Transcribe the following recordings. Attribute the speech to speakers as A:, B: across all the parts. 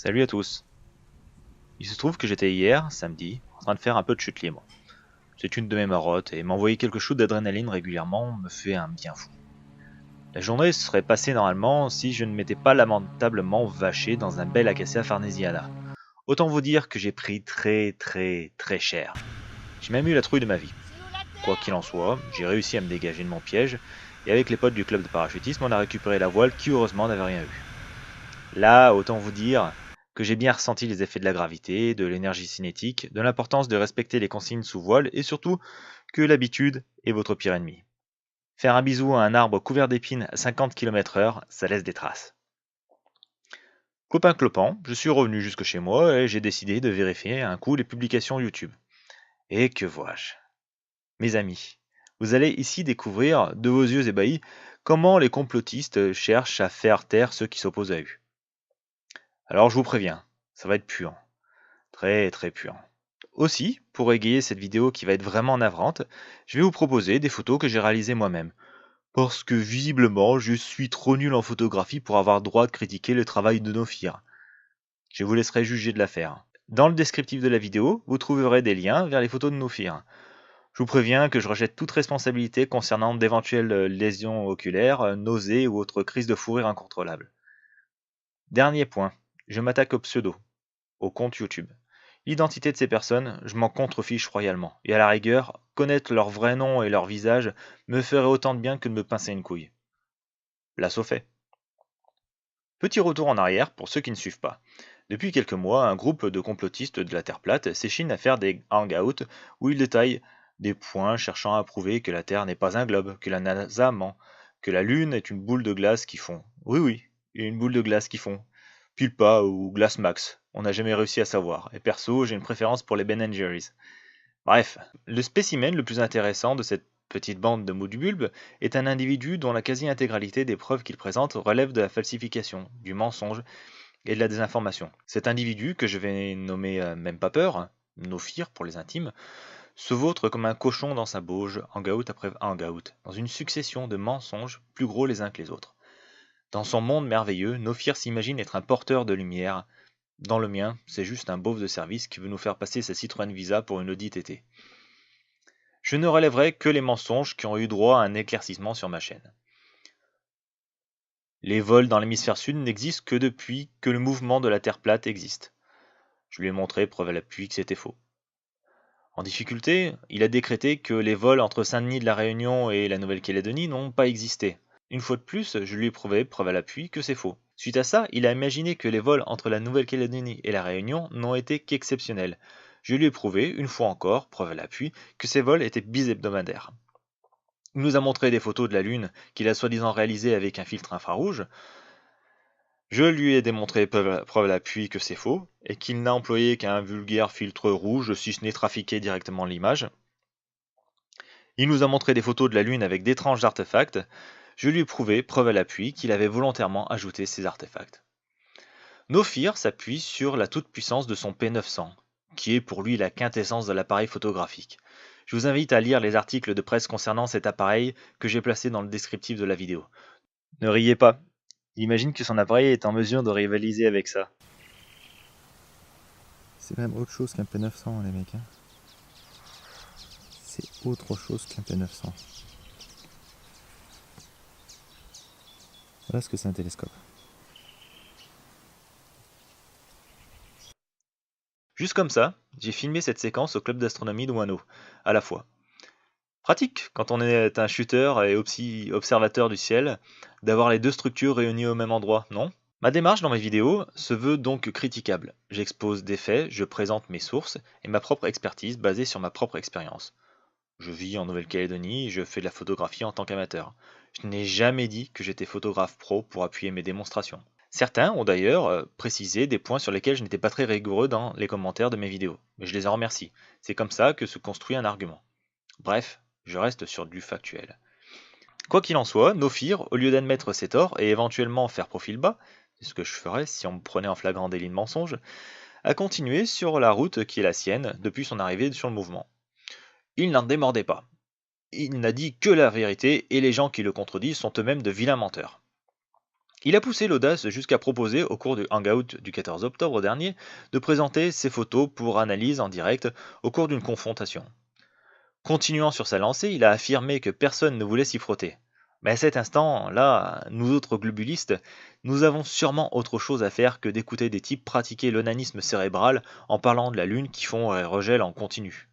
A: Salut à tous. Il se trouve que j'étais hier, samedi, en train de faire un peu de chute libre. C'est une de mes marottes et m'envoyer quelques shoots d'adrénaline régulièrement me fait un bien fou. La journée serait passée normalement si je ne m'étais pas lamentablement vaché dans un bel Acacia farnesiana. Autant vous dire que j'ai pris très cher. J'ai même eu la trouille de ma vie. Quoi qu'il en soit, j'ai réussi à me dégager de mon piège et avec les potes du club de parachutisme on a récupéré la voile qui heureusement n'avait rien eu. Là, autant vous dire que j'ai bien ressenti les effets de la gravité, de l'énergie cinétique, de l'importance de respecter les consignes sous voile et surtout que l'habitude est votre pire ennemi. Faire un bisou à un arbre couvert d'épines à 50 km/h, ça laisse des traces. Clopin clopant, je suis revenu jusque chez moi et j'ai décidé de vérifier un coup les publications YouTube. Et que vois-je? Mes amis, vous allez ici découvrir, de vos yeux ébahis, comment les complotistes cherchent à faire taire ceux qui s'opposent à eux. Alors je vous préviens, ça va être puant. Très puant. Aussi, pour égayer cette vidéo qui va être vraiment navrante, je vais vous proposer des photos que j'ai réalisées moi-même. Parce que visiblement, je suis trop nul en photographie pour avoir droit de critiquer le travail de Nofir. Je vous laisserai juger de l'affaire. Dans le descriptif de la vidéo, vous trouverez des liens vers les photos de Nofir. Je vous préviens que je rejette toute responsabilité concernant d'éventuelles lésions oculaires, nausées ou autres crises de fou rire incontrôlables. Dernier point, je m'attaque au pseudo, au compte YouTube. L'identité de ces personnes, je m'en contrefiche royalement, et à la rigueur, connaître leur vrai nom et leur visage me ferait autant de bien que de me pincer une couille. Place au fait. Petit retour en arrière pour ceux qui ne suivent pas. Depuis quelques mois, un groupe de complotistes de la Terre plate s'échine à faire des hangouts où ils détaillent des points cherchant à prouver que la Terre n'est pas un globe, que la NASA ment, que la Lune est une boule de glace qui fond. Oui, une boule de glace qui fond. Pulpa ou Glace Max, on n'a jamais réussi à savoir, et perso, j'ai une préférence pour les Ben Jerry's. Bref, le spécimen le plus intéressant de cette petite bande de moudbulbes est un individu dont la quasi-intégralité des preuves qu'il présente relève de la falsification, du mensonge et de la désinformation. Cet individu, que je vais nommer même pas peur, Nofir pour les intimes, se vautre comme un cochon dans sa bauge, hangout après hangout, dans une succession de mensonges plus gros les uns que les autres. Dans son monde merveilleux, Nofir s'imagine être un porteur de lumière. Dans le mien, c'est juste un beauf de service qui veut nous faire passer sa Citroën Visa pour une Audi TT. Je ne relèverai que les mensonges qui ont eu droit à un éclaircissement sur ma chaîne. Les vols dans l'hémisphère sud n'existent que depuis que le mouvement de la Terre plate existe. Je lui ai montré, preuve à l'appui, que c'était faux. En difficulté, il a décrété que les vols entre Saint-Denis de la Réunion et la Nouvelle-Calédonie n'ont pas existé. Une fois de plus, je lui ai prouvé, preuve à l'appui, que c'est faux. Suite à ça, il a imaginé que les vols entre la Nouvelle-Calédonie et la Réunion n'ont été qu'exceptionnels. Je lui ai prouvé, une fois encore, preuve à l'appui, que ces vols étaient bishebdomadaires. Il nous a montré des photos de la Lune qu'il a soi-disant réalisées avec un filtre infrarouge. Je lui ai démontré preuve à l'appui que c'est faux, et qu'il n'a employé qu'un vulgaire filtre rouge, si ce n'est trafiqué directement l'image. Il nous a montré des photos de la Lune avec d'étranges artefacts. Je lui ai prouvé, preuve à l'appui, qu'il avait volontairement ajouté ces artefacts. Nofir s'appuie sur la toute-puissance de son P900, qui est pour lui la quintessence de l'appareil photographique. Je vous invite à lire les articles de presse concernant cet appareil que j'ai placé dans le descriptif de la vidéo. Ne riez pas, j'imagine que son appareil est en mesure de rivaliser avec ça.
B: C'est même autre chose qu'un P900 les mecs. C'est autre chose qu'un P900. Voilà ce que c'est un télescope.
A: Juste comme ça, j'ai filmé cette séquence au club d'astronomie de Wano, à la fois. Pratique, quand on est un shooter et aussi observateur du ciel, d'avoir les deux structures réunies au même endroit, non? Ma démarche dans mes vidéos se veut donc critiquable. J'expose des faits, je présente mes sources et ma propre expertise basée sur ma propre expérience. Je vis en Nouvelle-Calédonie et je fais de la photographie en tant qu'amateur. Je n'ai jamais dit que j'étais photographe pro pour appuyer mes démonstrations. Certains ont d'ailleurs précisé des points sur lesquels je n'étais pas très rigoureux dans les commentaires de mes vidéos, mais je les en remercie. C'est comme ça que se construit un argument. Bref, je reste sur du factuel. Quoi qu'il en soit, Nofir, au lieu d'admettre ses torts et éventuellement faire profil bas, c'est ce que je ferais si on me prenait en flagrant délit de mensonge, a continué sur la route qui est la sienne depuis son arrivée sur le mouvement. Il n'en démordait pas. Il n'a dit que la vérité et les gens qui le contredisent sont eux-mêmes de vilains menteurs. Il a poussé l'audace jusqu'à proposer, au cours du Hangout du 14 octobre dernier, de présenter ses photos pour analyse en direct au cours d'une confrontation. Continuant sur sa lancée, il a affirmé que personne ne voulait s'y frotter. Mais à cet instant-là, nous autres globulistes, nous avons sûrement autre chose à faire que d'écouter des types pratiquer l'onanisme cérébral en parlant de la Lune qui fond et regèle en continu.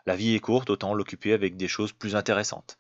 A: La vie est courte, autant l'occuper avec des choses plus intéressantes.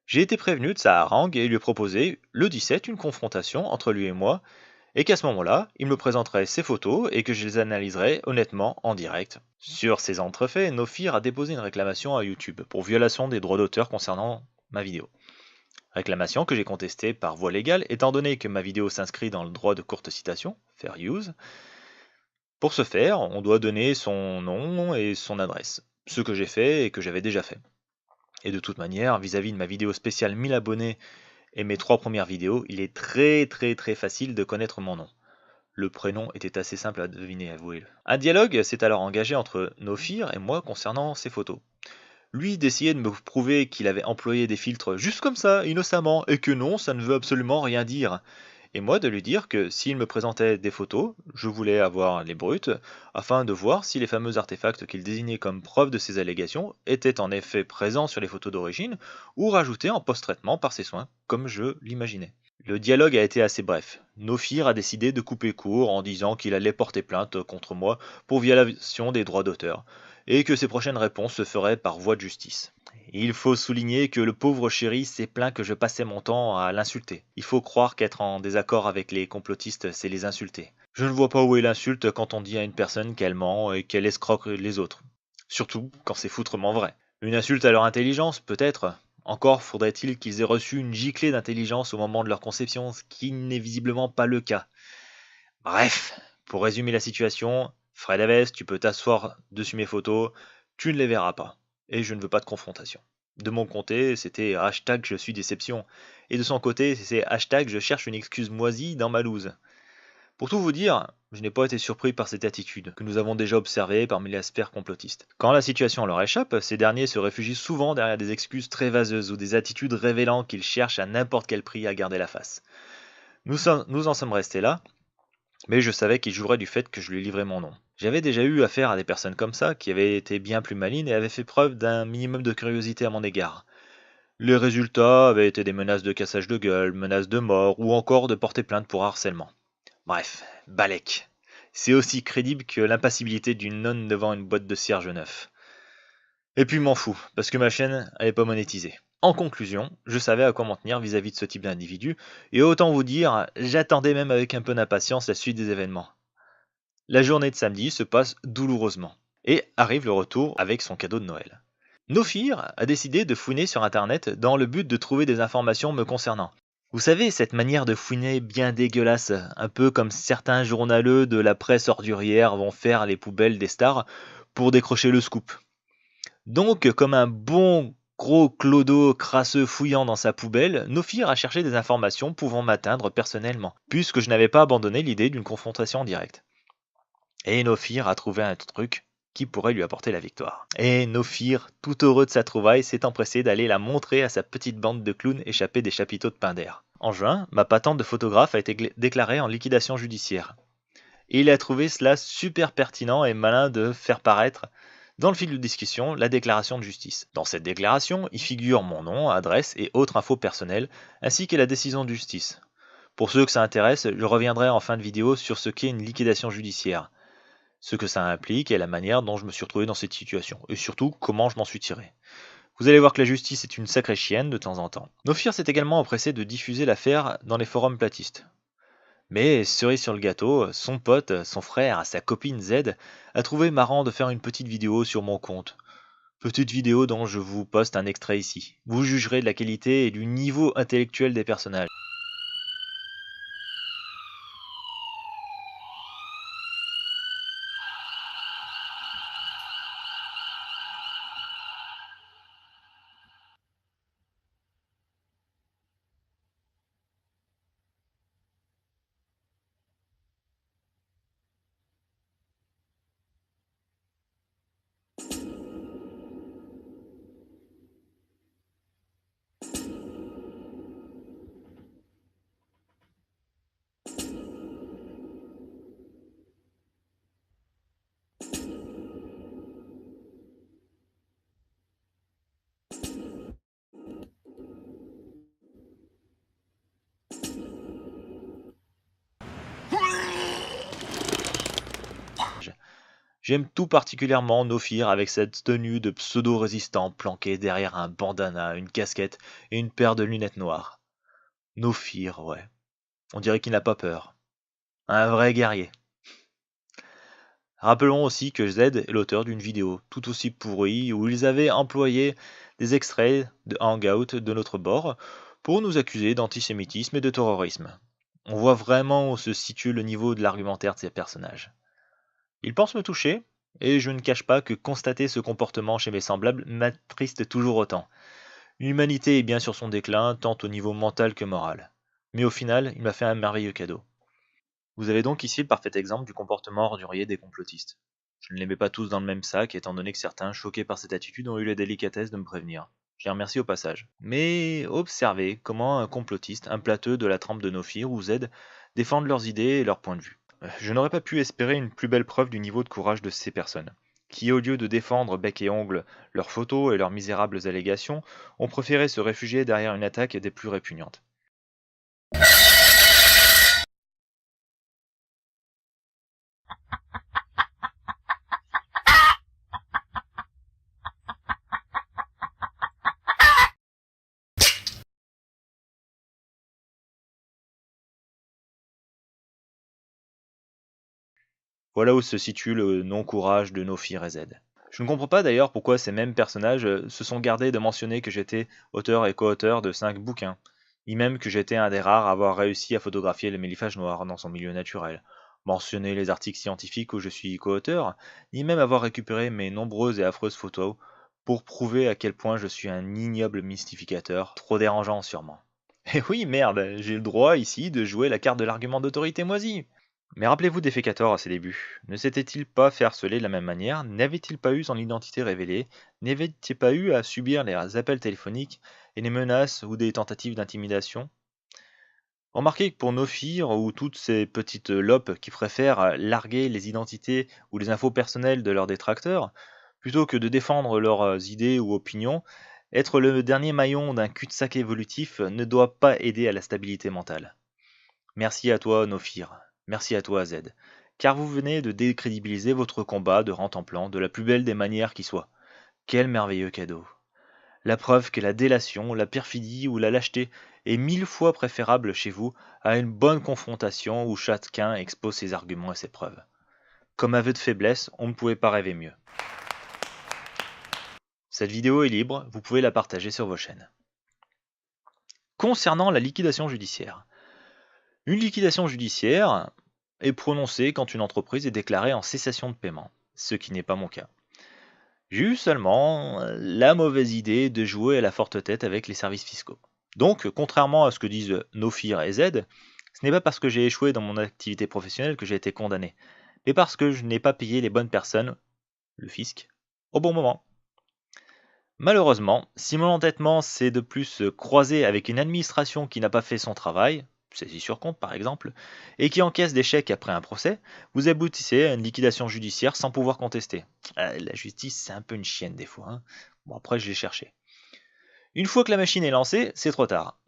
A: J'ai été prévenu de sa harangue et lui ai proposé, le 17, une confrontation entre lui et moi, et qu'à ce moment-là, il me présenterait ses photos et que je les analyserais honnêtement en direct. Sur ces entrefaits, Nofir a déposé une réclamation à YouTube pour violation des droits d'auteur concernant ma vidéo. Réclamation que j'ai contestée par voie légale étant donné que ma vidéo s'inscrit dans le droit de courte citation, fair use. Pour ce faire, on doit donner son nom et son adresse, ce que j'ai fait et que j'avais déjà fait. Et de toute manière, vis-à-vis de ma vidéo spéciale 1000 abonnés et mes 3 premières vidéos, il est très facile de connaître mon nom. Le prénom était assez simple à deviner, avouez-le. Un dialogue s'est alors engagé entre Nofir et moi concernant ces photos. Lui d'essayer de me prouver qu'il avait employé des filtres juste comme ça, innocemment, et que non, ça ne veut absolument rien dire. Et moi de lui dire que s'il me présentait des photos, je voulais avoir les brutes, afin de voir si les fameux artefacts qu'il désignait comme preuve de ses allégations étaient en effet présents sur les photos d'origine, ou rajoutés en post-traitement par ses soins, comme je l'imaginais. Le dialogue a été assez bref. Nofir a décidé de couper court en disant qu'il allait porter plainte contre moi pour violation des droits d'auteur, et que ses prochaines réponses se feraient par voie de justice. Il faut souligner que le pauvre chéri s'est plaint que je passais mon temps à l'insulter. Il faut croire qu'être en désaccord avec les complotistes, c'est les insulter. Je ne vois pas où est l'insulte quand on dit à une personne qu'elle ment et qu'elle escroque les autres. Surtout quand c'est foutrement vrai. Une insulte à leur intelligence, peut-être. Encore faudrait-il qu'ils aient reçu une giclée d'intelligence au moment de leur conception, ce qui n'est visiblement pas le cas. Bref, pour résumer la situation, Fred Aves, tu peux t'asseoir dessus mes photos, tu ne les verras pas. Et je ne veux pas de confrontation. De mon côté, c'était hashtag je suis déception. Et de son côté, c'est hashtag je cherche une excuse moisie dans ma loose. Pour tout vous dire, je n'ai pas été surpris par cette attitude, que nous avons déjà observée parmi les experts complotistes. Quand la situation leur échappe, ces derniers se réfugient souvent derrière des excuses très vaseuses ou des attitudes révélant qu'ils cherchent à n'importe quel prix à garder la face. Nous en sommes restés là, mais je savais qu'ils joueraient du fait que je lui livrais mon nom. J'avais déjà eu affaire à des personnes comme ça, qui avaient été bien plus malines et avaient fait preuve d'un minimum de curiosité à mon égard. Les résultats avaient été des menaces de cassage de gueule, menaces de mort ou encore de porter plainte pour harcèlement. Bref, Balek. C'est aussi crédible que l'impassibilité d'une nonne devant une boîte de cierge neuf. Et puis m'en fous, parce que ma chaîne, elle est pas monétisée. En conclusion, je savais à quoi m'en tenir vis-à-vis de ce type d'individu, et autant vous dire, j'attendais même avec un peu d'impatience la suite des événements. La journée de samedi se passe douloureusement, et arrive le retour avec son cadeau de Noël. Nofir a décidé de fouiner sur internet dans le but de trouver des informations me concernant. Vous savez, cette manière de fouiner bien dégueulasse, un peu comme certains journaleux de la presse ordurière vont faire les poubelles des stars pour décrocher le scoop. Donc, comme un bon gros clodo crasseux fouillant dans sa poubelle, Nofir a cherché des informations pouvant m'atteindre personnellement, puisque je n'avais pas abandonné l'idée d'une confrontation directe. Et Nofir a trouvé un truc qui pourrait lui apporter la victoire. Et Nofir, tout heureux de sa trouvaille, s'est empressé d'aller la montrer à sa petite bande de clowns échappés des chapiteaux de Pinder. En juin, ma patente de photographe a été déclarée en liquidation judiciaire. Et il a trouvé cela super pertinent et malin de faire paraître dans le fil de discussion la déclaration de justice. Dans cette déclaration, il figure mon nom, adresse et autres infos personnelles, ainsi que la décision de justice. Pour ceux que ça intéresse, je reviendrai en fin de vidéo sur ce qu'est une liquidation judiciaire, ce que ça implique et la manière dont je me suis retrouvé dans cette situation, et surtout comment je m'en suis tiré. Vous allez voir que la justice est une sacrée chienne de temps en temps. Nofir s'est également empressé de diffuser l'affaire dans les forums platistes. Mais cerise sur le gâteau, son pote, son frère, sa copine Z, a trouvé marrant de faire une petite vidéo sur mon compte. Petite vidéo dont je vous poste un extrait ici. Vous jugerez de la qualité et du niveau intellectuel des personnages. J'aime tout particulièrement Nofir avec cette tenue de pseudo-résistant planqué derrière un bandana, une casquette et une paire de lunettes noires. Nofir, ouais. On dirait qu'il n'a pas peur. Un vrai guerrier. Rappelons aussi que Z est l'auteur d'une vidéo tout aussi pourrie où ils avaient employé des extraits de Hangout de notre bord pour nous accuser d'antisémitisme et de terrorisme. On voit vraiment où se situe le niveau de l'argumentaire de ces personnages. Ils pensent me toucher, et je ne cache pas que constater ce comportement chez mes semblables m'attriste toujours autant. L'humanité est bien sur son déclin, tant au niveau mental que moral. Mais au final, il m'a fait un merveilleux cadeau. Vous avez donc ici le parfait exemple du comportement ordurier des complotistes. Je ne les mets pas tous dans le même sac, étant donné que certains, choqués par cette attitude, ont eu la délicatesse de me prévenir. Je les remercie au passage. Mais observez comment un complotiste, un plateux de la trempe de Nofir ou Z, défendent leurs idées et leurs points de vue. Je n'aurais pas pu espérer une plus belle preuve du niveau de courage de ces personnes, qui, au lieu de défendre bec et ongle leurs photos et leurs misérables allégations, ont préféré se réfugier derrière une attaque des plus répugnantes. Voilà où se situe le non-courage de Nofir et Z. Je ne comprends pas d'ailleurs pourquoi ces mêmes personnages se sont gardés de mentionner que j'étais auteur et co-auteur de 5 bouquins, ni même que j'étais un des rares à avoir réussi à photographier le mélifage noir dans son milieu naturel, mentionner les articles scientifiques où je suis co-auteur, ni même avoir récupéré mes nombreuses et affreuses photos pour prouver à quel point je suis un ignoble mystificateur, trop dérangeant sûrement. Et oui, merde, j'ai le droit ici de jouer la carte de l'argument d'autorité moisie. Mais rappelez-vous d'Effecator à ses débuts. Ne s'était-il pas fait harceler de la même manière? N'avait-il pas eu son identité révélée? N'avait-il pas eu à subir les appels téléphoniques et les menaces ou des tentatives d'intimidation? Remarquez que pour Nofir ou toutes ces petites lopes qui préfèrent larguer les identités ou les infos personnelles de leurs détracteurs, plutôt que de défendre leurs idées ou opinions, être le dernier maillon d'un cul-de-sac évolutif ne doit pas aider à la stabilité mentale. Merci à toi, Nofir. Merci à toi, Z. Car vous venez de décrédibiliser votre combat de Rantanplan de la plus belle des manières qui soit. Quel merveilleux cadeau. La preuve que la délation, la perfidie ou la lâcheté est 1000 fois préférable chez vous à une bonne confrontation où chacun expose ses arguments et ses preuves. Comme aveu de faiblesse, on ne pouvait pas rêver mieux. Cette vidéo est libre, vous pouvez la partager sur vos chaînes. Concernant la liquidation judiciaire. Une liquidation judiciaire est prononcée quand une entreprise est déclarée en cessation de paiement, ce qui n'est pas mon cas. J'ai eu seulement la mauvaise idée de jouer à la forte tête avec les services fiscaux. Donc, contrairement à ce que disent Nofir et Z, ce n'est pas parce que j'ai échoué dans mon activité professionnelle que j'ai été condamné, mais parce que je n'ai pas payé les bonnes personnes le fisc, au bon moment. Malheureusement, si mon endettement s'est de plus croisé avec une administration qui n'a pas fait son travail, saisie sur compte par exemple, et qui encaisse des chèques après un procès, vous aboutissez à une liquidation judiciaire sans pouvoir contester. La justice, c'est un peu une chienne des fois, hein. Bon, après, je l'ai cherché. Une fois que la machine est lancée, c'est trop tard.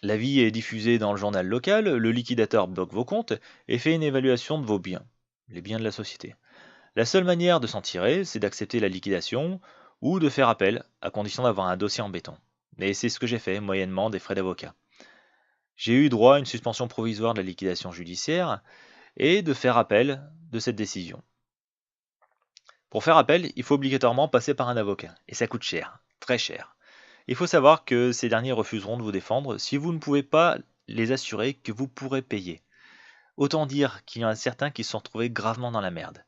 A: L'avis est diffusé dans le journal local, le liquidateur bloque vos comptes et fait une évaluation de vos biens, les biens de la société. La seule manière de s'en tirer, c'est d'accepter la liquidation ou de faire appel, à condition d'avoir un dossier en béton. Et c'est ce que j'ai fait, moyennement des frais d'avocat. J'ai eu droit à une suspension provisoire de la liquidation judiciaire et de faire appel de cette décision. Pour faire appel, il faut obligatoirement passer par un avocat, et ça coûte cher, très cher. Il faut savoir que ces derniers refuseront de vous défendre si vous ne pouvez pas les assurer que vous pourrez payer. Autant dire qu'il y en a certains qui se sont retrouvés gravement dans la merde.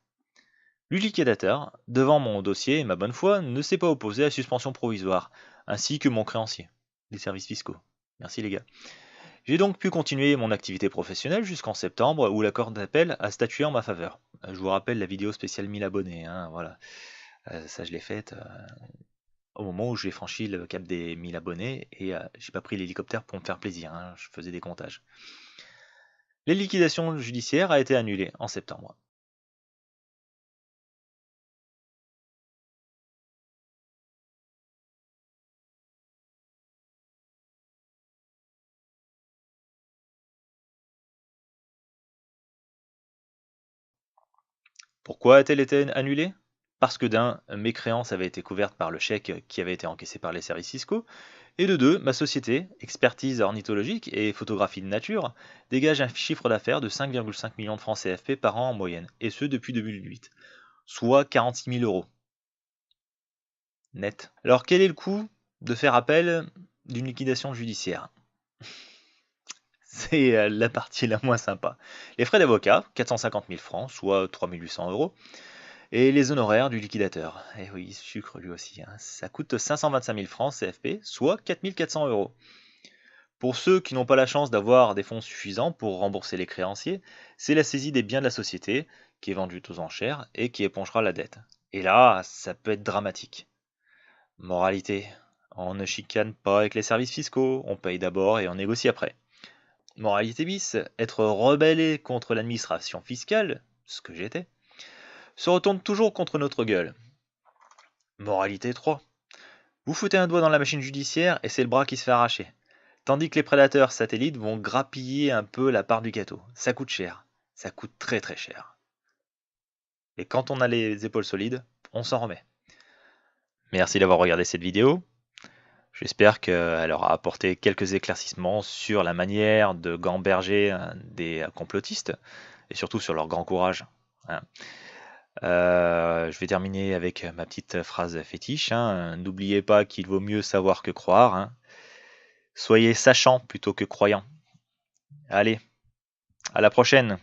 A: Le liquidateur, devant mon dossier et ma bonne foi, ne s'est pas opposé à la suspension provisoire, ainsi que mon créancier, les services fiscaux. Merci les gars. J'ai donc pu continuer mon activité professionnelle jusqu'en septembre où la Cour d'appel a statué en ma faveur. Je vous rappelle la vidéo spéciale 1000 abonnés, hein, voilà. Ça je l'ai faite au moment où j'ai franchi le cap des 1000 abonnés et j'ai pas pris l'hélicoptère pour me faire plaisir, hein, je faisais des comptages. La liquidation judiciaire a été annulée en septembre. Pourquoi a-t-elle été annulée? Parce que d'un, mes créances avaient été couvertes par le chèque qui avait été encaissé par les services fiscaux, et de deux, ma société, expertise ornithologique et photographie de nature, dégage un chiffre d'affaires de 5,5 millions de francs CFP par an en moyenne, et ce depuis 2008, soit 46 000 euros net. Alors quel est le coût de faire appel d'une liquidation judiciaire? C'est la partie la moins sympa. Les frais d'avocat, 450 000 francs, soit 3 800 euros, et les honoraires du liquidateur. Et oui, sucre lui aussi, hein. Ça coûte 525 000 francs CFP, soit 4 400 euros. Pour ceux qui n'ont pas la chance d'avoir des fonds suffisants pour rembourser les créanciers, c'est la saisie des biens de la société, qui est vendue aux enchères, et qui épongera la dette. Et là, ça peut être dramatique. Moralité, on ne chicane pas avec les services fiscaux, on paye d'abord et on négocie après. Moralité bis, être rebellé contre l'administration fiscale, ce que j'étais, se retourne toujours contre notre gueule. Moralité 3. Vous foutez un doigt dans la machine judiciaire et c'est le bras qui se fait arracher. Tandis que les prédateurs satellites vont grappiller un peu la part du gâteau. Ça coûte cher. Ça coûte très très cher. Et quand on a les épaules solides, on s'en remet. Merci d'avoir regardé cette vidéo. J'espère qu'elle aura apporté quelques éclaircissements sur la manière de gamberger des complotistes et surtout sur leur grand courage, hein. Je vais terminer avec ma petite phrase fétiche, hein. N'oubliez pas qu'il vaut mieux savoir que croire, hein. Soyez sachant plutôt que croyant. Allez, à la prochaine!